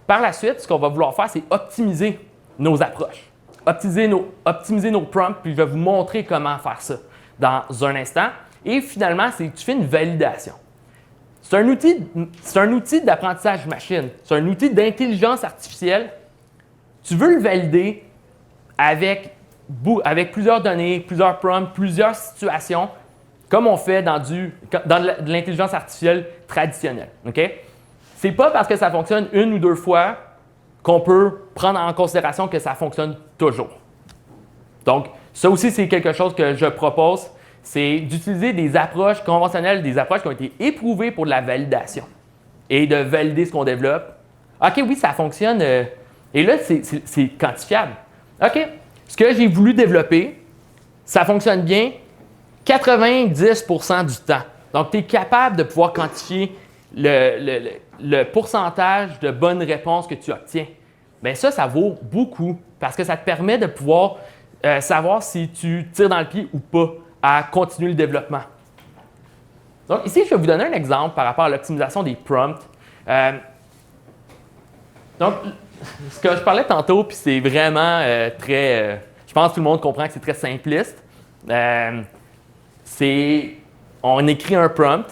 Par la suite, ce qu'on va vouloir faire, c'est optimiser nos approches, optimiser nos prompts, puis je vais vous montrer comment faire ça dans un instant. Et finalement, tu fais une validation. C'est un outil d'apprentissage machine, c'est un outil d'intelligence artificielle. Tu veux le valider avec plusieurs données, plusieurs prompts, plusieurs situations, comme on fait dans de l'intelligence artificielle traditionnelle. Okay? Ce n'est pas parce que ça fonctionne une ou deux fois qu'on peut prendre en considération que ça fonctionne toujours. Donc, ça aussi, c'est quelque chose que je propose, c'est d'utiliser des approches conventionnelles, des approches qui ont été éprouvées pour de la validation et de valider ce qu'on développe. OK, oui, ça fonctionne. Et là, c'est quantifiable. OK, ce que j'ai voulu développer, ça fonctionne bien 90% du temps. Donc, tu es capable de pouvoir quantifier le pourcentage de bonnes réponses que tu obtiens. Bien, ça vaut beaucoup parce que ça te permet de pouvoir savoir si tu tires dans le pied ou pas à continuer le développement. Donc, ici, je vais vous donner un exemple par rapport à l'optimisation des prompts. Donc, ce que je parlais tantôt, puis c'est vraiment très... je pense que tout le monde comprend que c'est très simpliste. On écrit un prompt,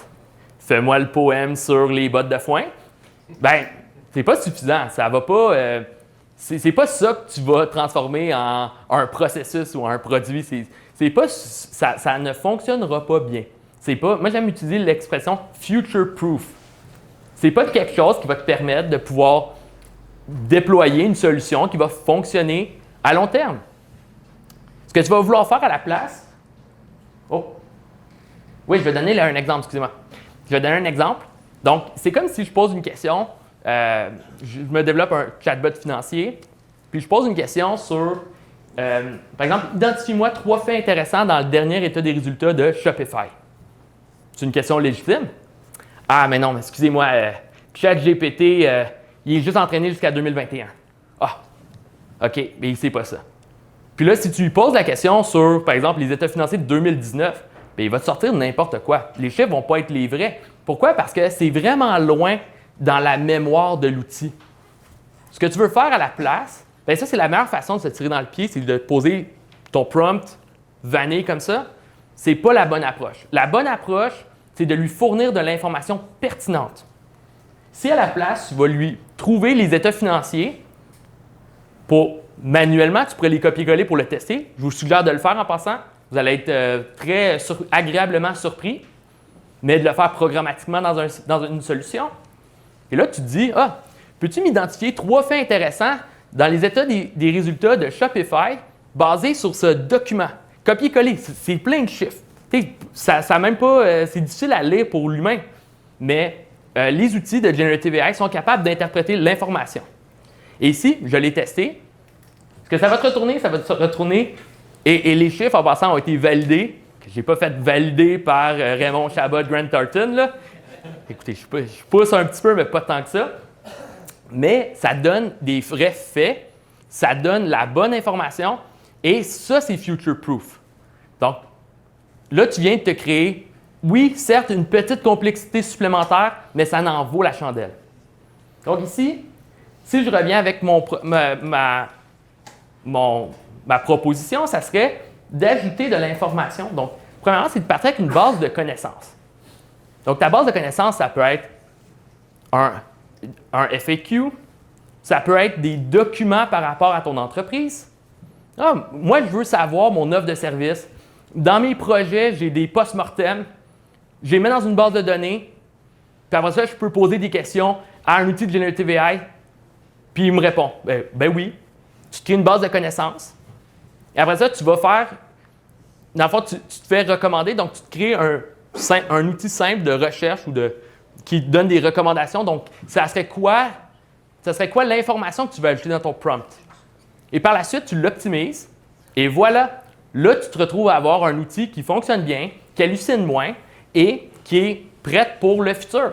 fais-moi le poème sur les bottes de foin. Bien, c'est pas suffisant. Ça va pas... c'est pas ça que tu vas transformer en un processus ou en un produit. Ça ne fonctionnera pas bien. Moi, j'aime utiliser l'expression « future-proof ». C'est pas quelque chose qui va te permettre de pouvoir déployer une solution qui va fonctionner à long terme. Ce que tu vas vouloir faire à la place... Oh! Oui, je vais donner un exemple, excusez-moi. Je vais donner un exemple. Donc, c'est comme si je pose une question. Je me développe un chatbot financier, puis je pose une question sur... par exemple, identifie-moi 3 faits intéressants dans le dernier état des résultats de Shopify. C'est une question légitime. Ah, mais non, excusez-moi, ChatGPT, il est juste entraîné jusqu'à 2021. Ah, OK, mais il ne sait pas ça. Puis là, si tu lui poses la question sur, par exemple, les états financiers de 2019, bien, il va te sortir n'importe quoi. Les chiffres ne vont pas être les vrais. Pourquoi? Parce que c'est vraiment loin dans la mémoire de l'outil. Ce que tu veux faire à la place, bien ça, c'est la meilleure façon de se tirer dans le pied, c'est de poser ton prompt vanille comme ça. C'est pas la bonne approche. La bonne approche, c'est de lui fournir de l'information pertinente. Si à la place, tu vas lui trouver les états financiers, manuellement, tu pourrais les copier-coller pour le tester. Je vous suggère de le faire en passant. Vous allez être très agréablement surpris, mais de le faire programmatiquement dans une solution. Et là, tu te dis, peux-tu m'identifier 3 faits intéressants dans les états des résultats de Shopify basés sur ce document? Copier-coller, c'est plein de chiffres. Ça même pas, c'est difficile à lire pour l'humain, mais les outils de Generative AI sont capables d'interpréter l'information. Et ici, je l'ai testé. Ce que ça va te retourner, et les chiffres en passant ont été validés, que je n'ai pas fait valider par Raymond Chabot, Grant Thornton, là. Écoutez, je pousse un petit peu, mais pas tant que ça. Mais ça donne des vrais faits, ça donne la bonne information, et ça, c'est future-proof. Donc, là, tu viens de te créer, oui, certes, une petite complexité supplémentaire, mais ça en vaut la chandelle. Donc ici, si je reviens avec ma proposition, ça serait d'ajouter de l'information. Donc, premièrement, c'est de partir avec une base de connaissances. Donc, ta base de connaissances, ça peut être un FAQ, ça peut être des documents par rapport à ton entreprise. Ah, moi, je veux savoir mon offre de service. Dans mes projets, j'ai des post-mortem. Je les mets dans une base de données. Puis après ça, je peux poser des questions à un outil de Generative AI. Puis il me répond. Ben oui. Tu te crées une base de connaissances. Et après ça, tu vas faire. Dans le fond, tu te fais recommander. Donc, tu te crées un outil simple de recherche qui te donne des recommandations. Donc, ça serait quoi l'information que tu veux ajouter dans ton prompt? Et par la suite, tu l'optimises. Et voilà. Là, tu te retrouves à avoir un outil qui fonctionne bien, qui hallucine moins et qui est prêt pour le futur.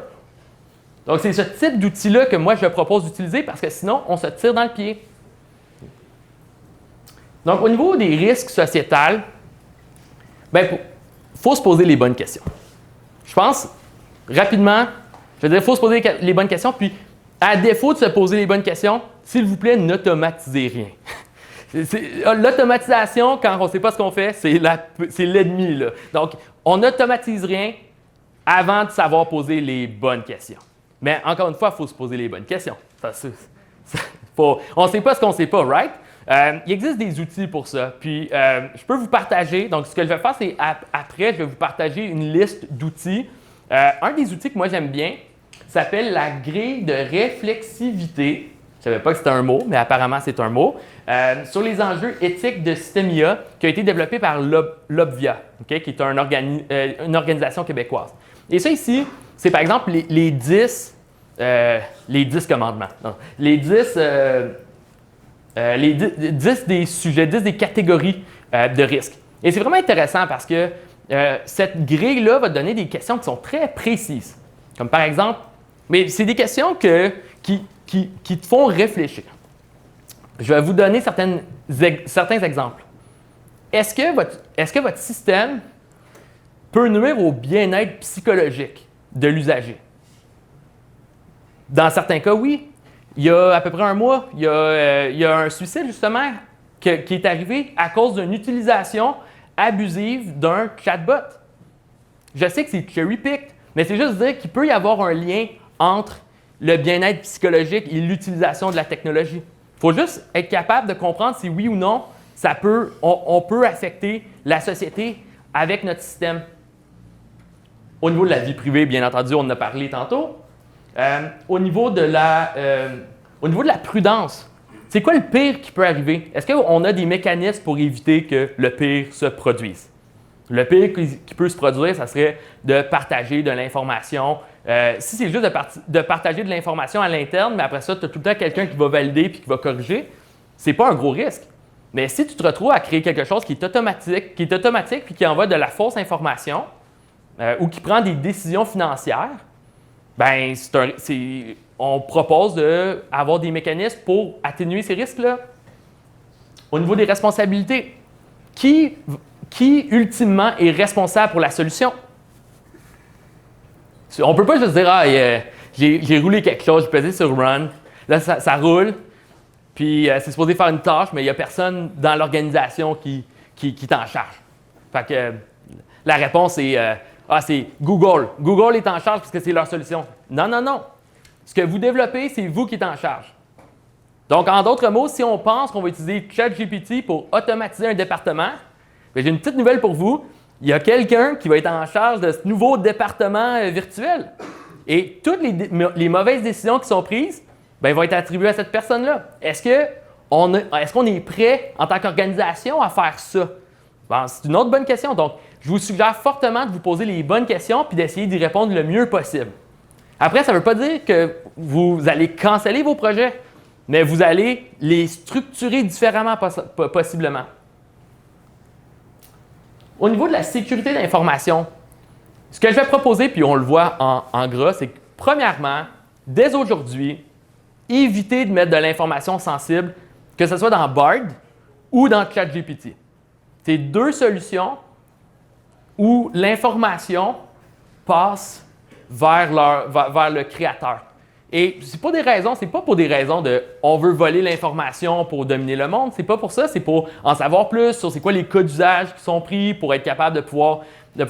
Donc, c'est ce type d'outil-là que moi, je propose d'utiliser parce que sinon, on se tire dans le pied. Donc, au niveau des risques sociétals, il faut se poser les bonnes questions. Je pense, rapidement, il faut se poser les bonnes questions, puis à défaut de se poser les bonnes questions, s'il vous plaît, n'automatisez rien. L'automatisation, quand on ne sait pas ce qu'on fait, c'est l'ennemi, là. Donc, on n'automatise rien avant de savoir poser les bonnes questions. Mais encore une fois, il faut se poser les bonnes questions. On ne sait pas ce qu'on ne sait pas, right? Il existe des outils pour ça. Puis, je peux vous partager. Donc, ce que je vais faire, c'est après, je vais vous partager une liste d'outils. Un des outils que moi, j'aime bien s'appelle la grille de réflexivité. Je ne savais pas que c'était un mot, mais apparemment, c'est un mot. Sur les enjeux éthiques de système IA, qui a été développé par Lobvia, okay, qui est une organisation québécoise. Et ça ici, c'est par exemple les 10 commandements. Non, les 10 des sujets, 10 des catégories de risques. Et c'est vraiment intéressant parce que cette grille-là va te donner des questions qui sont très précises. Comme par exemple, mais c'est des questions qui te font réfléchir. Je vais vous donner certains exemples. Est-ce que votre système peut nuire au bien-être psychologique de l'usager? Dans certains cas, oui. Il y a à peu près un mois, il y a un suicide justement qui est arrivé à cause d'une utilisation abusive d'un chatbot. Je sais que c'est cherry-picked, mais c'est juste dire qu'il peut y avoir un lien entre le bien-être psychologique et l'utilisation de la technologie. Il faut juste être capable de comprendre si oui ou non, on peut affecter la société avec notre système. Au niveau de la vie privée, bien entendu, on en a parlé tantôt. Au niveau de la prudence, c'est quoi le pire qui peut arriver? Est-ce qu'on a des mécanismes pour éviter que le pire se produise? Le pire qui peut se produire, ça serait de partager de l'information. Si c'est juste de partager de l'information à l'interne, mais après ça, tu as tout le temps quelqu'un qui va valider et qui va corriger, c'est pas un gros risque. Mais si tu te retrouves à créer quelque chose qui est automatique puis qui envoie de la fausse information ou qui prend des décisions financières, ben on propose d'avoir des mécanismes pour atténuer ces risques-là. Au niveau des responsabilités, qui ultimement est responsable pour la solution? On ne peut pas juste dire j'ai roulé quelque chose, j'ai pesé sur Run, là ça roule, puis c'est supposé faire une tâche, mais il n'y a personne dans l'organisation qui est en charge. Fait que la réponse est c'est Google. Google est en charge parce que c'est leur solution. Non. Ce que vous développez, c'est vous qui êtes en charge. Donc, en d'autres mots, si on pense qu'on va utiliser ChatGPT pour automatiser un département, bien, j'ai une petite nouvelle pour vous. Il y a quelqu'un qui va être en charge de ce nouveau département virtuel. Et toutes les mauvaises décisions qui sont prises, ben, va être attribué à cette personne-là. Est-ce qu'on est prêt en tant qu'organisation à faire ça? Bon, c'est une autre bonne question. Donc, je vous suggère fortement de vous poser les bonnes questions puis d'essayer d'y répondre le mieux possible. Après, ça ne veut pas dire que vous allez canceller vos projets, mais vous allez les structurer différemment possiblement. Au niveau de la sécurité d'information, ce que je vais proposer, puis on le voit en gras, c'est que premièrement, dès aujourd'hui, évitez de mettre de l'information sensible, que ce soit dans Bard ou dans ChatGPT. C'est deux solutions où l'information passe vers le créateur. Et c'est pas pour des raisons de on veut voler l'information pour dominer le monde, c'est pas pour ça, c'est pour en savoir plus sur c'est quoi les cas d'usage qui sont pris pour être capable de pouvoir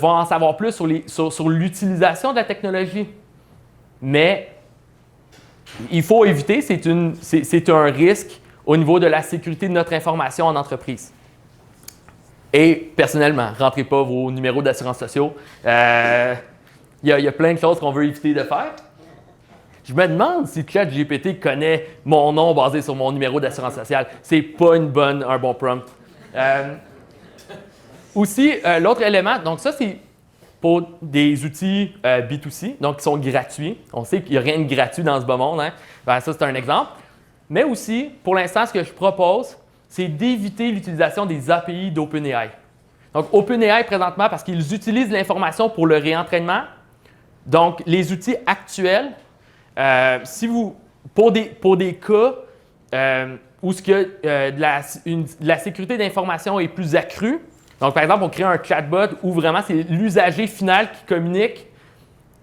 en savoir plus sur l'utilisation de la technologie. Mais il faut éviter, c'est un risque au niveau de la sécurité de notre information en entreprise. Et personnellement, rentrez pas vos numéros d'assurance sociaux. Il y a plein de choses qu'on veut éviter de faire. Je me demande si ChatGPT connaît mon nom basé sur mon numéro d'assurance sociale. C'est pas un bon prompt. Aussi, l'autre élément, donc ça c'est pour des outils B2C, donc qui sont gratuits. On sait qu'il n'y a rien de gratuit dans ce beau monde. Hein? Ben, ça, c'est un exemple. Mais aussi, pour l'instant, ce que je propose, c'est d'éviter l'utilisation des API d'OpenAI. Donc, OpenAI, présentement, parce qu'ils utilisent l'information pour le réentraînement. Donc, les outils actuels, pour des cas où la sécurité d'information est plus accrue, donc par exemple, on crée un chatbot où vraiment c'est l'usager final qui communique,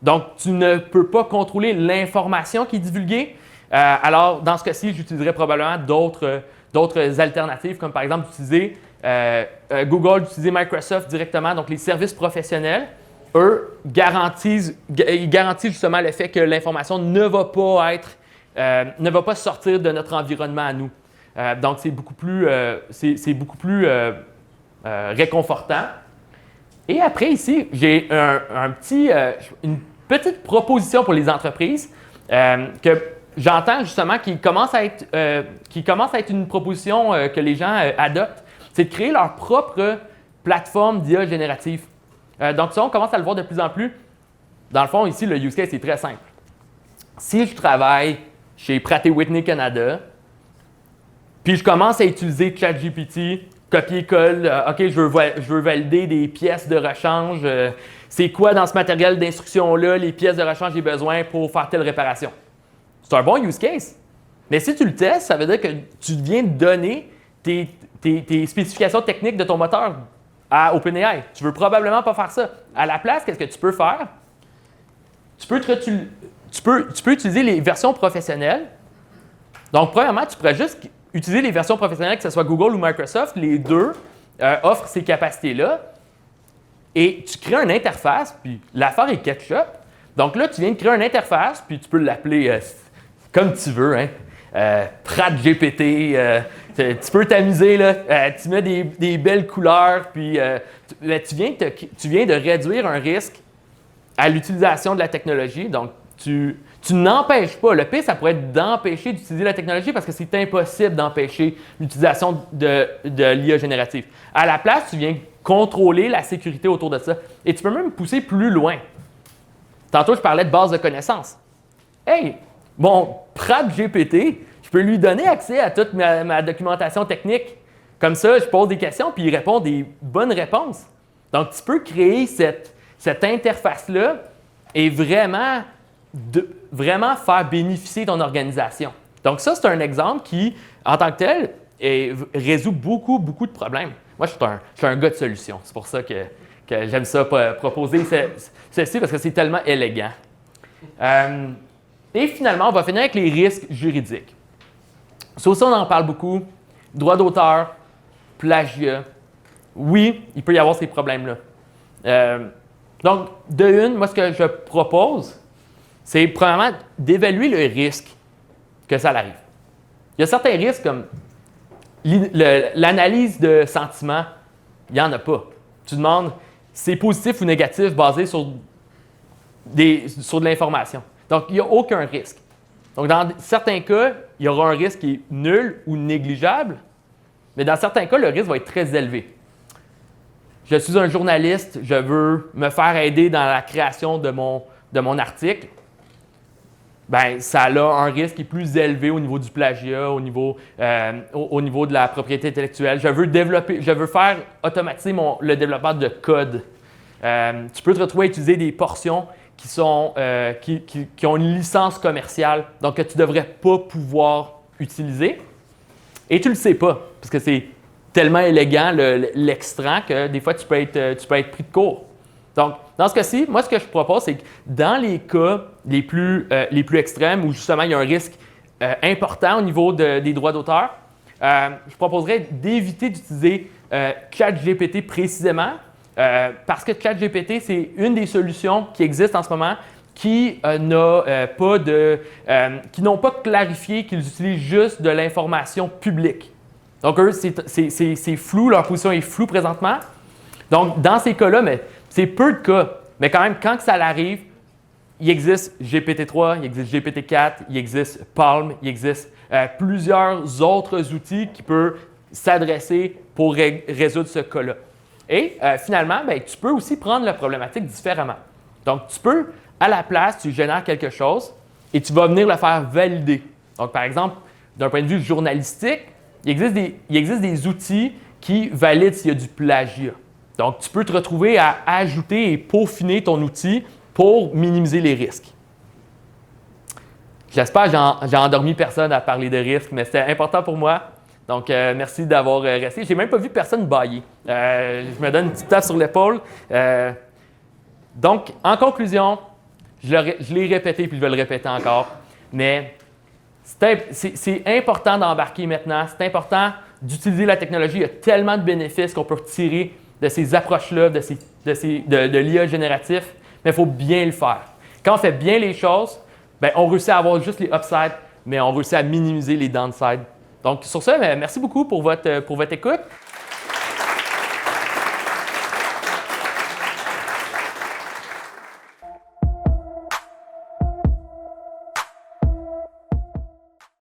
donc tu ne peux pas contrôler l'information qui est divulguée. Alors, dans ce cas-ci, j'utiliserais probablement d'autres alternatives, comme par exemple d'utiliser Google, d'utiliser Microsoft directement, donc les services professionnels. Eux garantissent justement le fait que l'information ne va pas sortir de notre environnement à nous. Donc, c'est beaucoup plus réconfortant. Et après, ici, j'ai une petite proposition pour les entreprises que j'entends justement qui commence à être une proposition que les gens adoptent. C'est de créer leur propre plateforme d'IA générative. Donc, ça, on commence à le voir de plus en plus. Dans le fond, ici, le use case est très simple. Si je travaille chez Pratt & Whitney Canada, puis je commence à utiliser ChatGPT, copier-colle, OK, je veux valider des pièces de rechange, c'est quoi dans ce matériel d'instruction-là, les pièces de rechange que j'ai besoin pour faire telle réparation. C'est un bon use case. Mais si tu le testes, ça veut dire que tu viens de donner tes spécifications techniques de ton moteur à OpenAI. Tu ne veux probablement pas faire ça. À la place, qu'est-ce que tu peux faire? Tu peux utiliser les versions professionnelles. Donc, premièrement, tu pourrais juste utiliser les versions professionnelles, que ce soit Google ou Microsoft. Les deux offrent ces capacités-là. Et tu crées une interface, puis l'affaire est ketchup. Donc là, tu viens de créer une interface, puis tu peux l'appeler comme tu veux. Hein? PratGPT, tu peux t'amuser, là. Tu mets des belles couleurs, puis tu viens de réduire un risque à l'utilisation de la technologie. Donc, tu n'empêches pas. Le pire, ça pourrait être d'empêcher d'utiliser la technologie parce que c'est impossible d'empêcher l'utilisation de l'IA générative. À la place, tu viens contrôler la sécurité autour de ça. Et tu peux même pousser plus loin. Tantôt, je parlais de base de connaissances. Hey, mon PratGPT, je peux lui donner accès à toute ma documentation technique. Comme ça, je pose des questions puis il répond des bonnes réponses. Donc, tu peux créer cette interface-là et vraiment faire bénéficier ton organisation. Donc, ça, c'est un exemple qui, en tant que tel, résout beaucoup, beaucoup de problèmes. Moi, je suis un gars de solution. C'est pour ça que j'aime ça proposer ceci parce que c'est tellement élégant. Et finalement, on va finir avec les risques juridiques. Ça aussi, on en parle beaucoup. Droit d'auteur, plagiat. Oui, il peut y avoir ces problèmes-là. Donc, moi, ce que je propose, c'est premièrement d'évaluer le risque que ça arrive. Il y a certains risques comme l'analyse de sentiments, il n'y en a pas. Tu demandes c'est positif ou négatif basé sur de l'information. Donc, il n'y a aucun risque. Donc, dans certains cas, il y aura un risque qui est nul ou négligeable, mais dans certains cas, le risque va être très élevé. Je suis un journaliste, je veux me faire aider dans la création de mon article. Bien, ça a un risque qui est plus élevé au niveau du plagiat, au niveau de la propriété intellectuelle. Je veux faire automatiser le développement de code. Tu peux te retrouver à utiliser des portions qui ont une licence commerciale, donc que tu ne devrais pas pouvoir utiliser. Et tu ne le sais pas, parce que c'est tellement élégant l'extrait que des fois tu peux être pris de court. Donc, dans ce cas-ci, moi, ce que je propose, c'est que dans les cas les plus extrêmes, où justement il y a un risque important au niveau des droits d'auteur, je proposerais d'éviter d'utiliser ChatGPT précisément, parce que ChatGPT, c'est une des solutions qui existent en ce moment qui n'ont pas clarifié qu'ils utilisent juste de l'information publique. Donc, eux, c'est flou, leur position est floue présentement. Donc, dans ces cas-là, mais c'est peu de cas, mais quand même, quand ça arrive, il existe GPT-3, il existe GPT-4, il existe Palm, il existe plusieurs autres outils qui peuvent s'adresser pour résoudre ce cas-là. Et finalement, bien, tu peux aussi prendre la problématique différemment. Donc, tu peux, à la place, tu génères quelque chose et tu vas venir le faire valider. Donc, par exemple, d'un point de vue journalistique, il existe des outils qui valident s'il y a du plagiat. Donc, tu peux te retrouver à ajouter et peaufiner ton outil pour minimiser les risques. J'espère que j'ai endormi personne à parler de risques, mais c'était important pour moi. Donc, merci d'avoir resté. Je n'ai même pas vu personne bâiller. Je me donne une petite tape sur l'épaule. Donc, en conclusion, je l'ai répété puis je vais le répéter encore, mais c'est important d'embarquer maintenant. C'est important d'utiliser la technologie. Il y a tellement de bénéfices qu'on peut retirer de ces approches-là, de l'IA génératif, mais il faut bien le faire. Quand on fait bien les choses, bien, on réussit à avoir juste les upsides, mais on réussit à minimiser les downsides. Donc, sur ce, merci beaucoup pour votre écoute.